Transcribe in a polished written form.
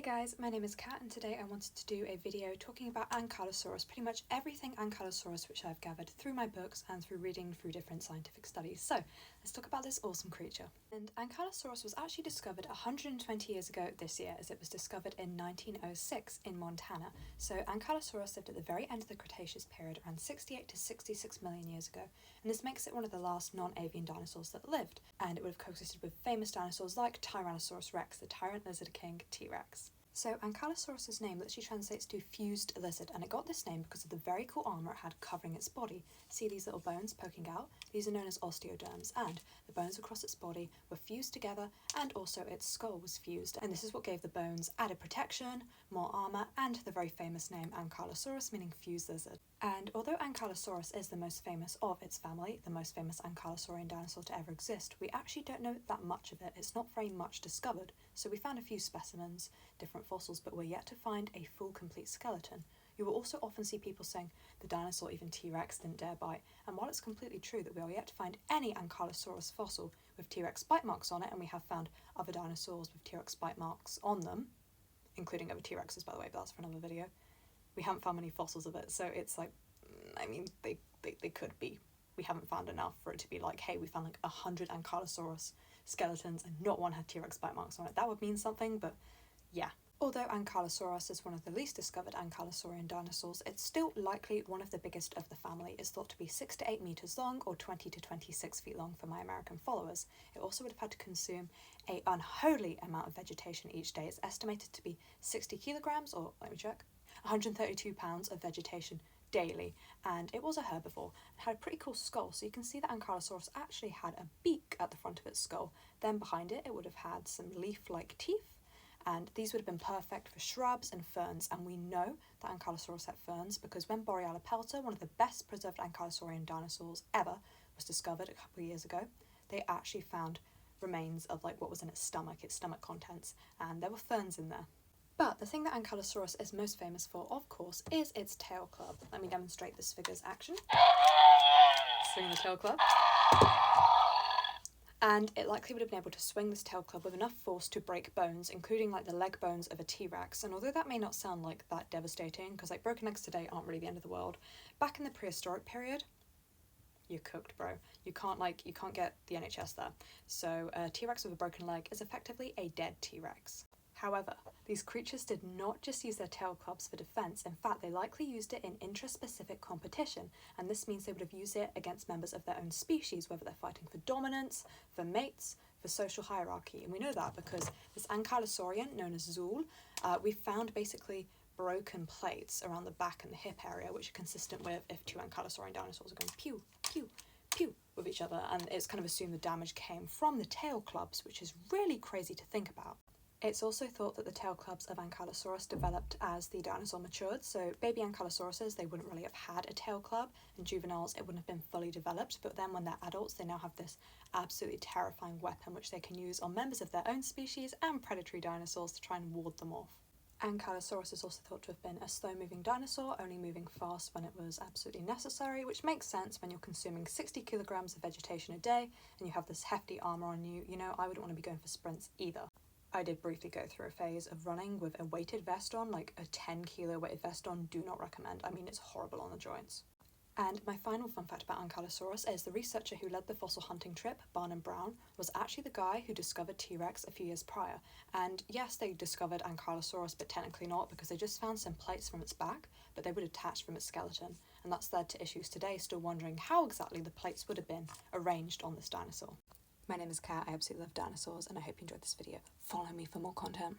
Hey guys, my name is Kat and today I wanted to do a video talking about ankylosaurus, pretty much everything ankylosaurus which I've gathered through my books and through reading through different scientific studies. So let's talk about this awesome creature. And ankylosaurus was actually discovered 120 years ago this year, as it was discovered in 1906 in Montana. So ankylosaurus lived at the very end of the Cretaceous period, around 68 to 66 million years ago, and this makes it one of the last non-avian dinosaurs that lived, and it would have coexisted with famous dinosaurs like Tyrannosaurus rex, the tyrant lizard king T-Rex. So ankylosaurus's name literally translates to fused lizard, and it got this name because of the very cool armour it had covering its body. See these little bones poking out? These are known as osteoderms, and the bones across its body were fused together, and also its skull was fused, and this is what gave the bones added protection, more armour, and the very famous name ankylosaurus, meaning fused lizard. And although ankylosaurus is the most famous of its family, the most famous ankylosaurian dinosaur to ever exist, we actually don't know that much of it. It's not very much discovered. So we found a few specimens, different fossils, but we're yet to find a full, complete skeleton. You will also often see people saying the dinosaur, even T-Rex, didn't dare bite. And while it's completely true that we are yet to find any ankylosaurus fossil with T-Rex bite marks on it, and we have found other dinosaurs with T-Rex bite marks on them, including other T-Rexes, by the way, but that's for another video, we haven't found many fossils of it. So it's like, I mean, they could be. We haven't found enough for it to be like, hey, we found like 100 ankylosaurus skeletons and not one had T-Rex bite marks on it. That would mean something, but yeah. Although ankylosaurus is one of the least discovered ankylosaurian dinosaurs, it's still likely one of the biggest of the family. It's thought to be 6 to 8 meters long, or 20 to 26 feet long for my American followers. It also would have had to consume an unholy amount of vegetation each day. It's estimated to be 60 kilograms, or let me check, 132 pounds of vegetation daily, and it was a herbivore. It had a pretty cool skull, so you can see that ankylosaurus actually had a beak at the front of its skull. Then behind it, it would have had some leaf-like teeth, and these would have been perfect for shrubs and ferns. And we know that ankylosaurus had ferns because when Borealopelta, one of the best preserved ankylosaurian dinosaurs ever, was discovered a couple of years ago, they actually found remains of like what was in its stomach contents, and there were ferns in there. But the thing that ankylosaurus is most famous for, of course, is its tail club. Let me demonstrate this figure's action. Swing the tail club. And it likely would have been able to swing this tail club with enough force to break bones, including like the leg bones of a T-Rex. And although that may not sound like that devastating, because like broken legs today aren't really the end of the world, back in the prehistoric period, you're cooked, bro. You can't get the NHS there. So a T-Rex with a broken leg is effectively a dead T-Rex. However, these creatures did not just use their tail clubs for defense. In fact, they likely used it in intraspecific competition, and this means they would have used it against members of their own species, whether they're fighting for dominance, for mates, for social hierarchy. And we know that because this ankylosaurian, known as Zool, we found basically broken plates around the back and the hip area, which are consistent with if two ankylosaurian dinosaurs are going pew, pew, pew with each other, and it's kind of assumed the damage came from the tail clubs, which is really crazy to think about. It's also thought that the tail clubs of ankylosaurus developed as the dinosaur matured, so baby ankylosauruses, they wouldn't really have had a tail club, and juveniles, it wouldn't have been fully developed, but then when they're adults, they now have this absolutely terrifying weapon which they can use on members of their own species and predatory dinosaurs to try and ward them off. Ankylosaurus is also thought to have been a slow-moving dinosaur, only moving fast when it was absolutely necessary, which makes sense when you're consuming 60 kilograms of vegetation a day and you have this hefty armour on you. You know, I wouldn't want to be going for sprints either. I did briefly go through a phase of running with a weighted vest on, like a 10-kilo weighted vest on. Do not recommend. I mean, it's horrible on the joints. And my final fun fact about ankylosaurus is the researcher who led the fossil hunting trip, Barnum Brown, was actually the guy who discovered T-Rex a few years prior. And yes, they discovered ankylosaurus, but technically not, because they just found some plates from its back, but they were detached from its skeleton. And that's led to issues today, still wondering how exactly the plates would have been arranged on this dinosaur. My name is Kat, I absolutely love dinosaurs, and I hope you enjoyed this video. Follow me for more content.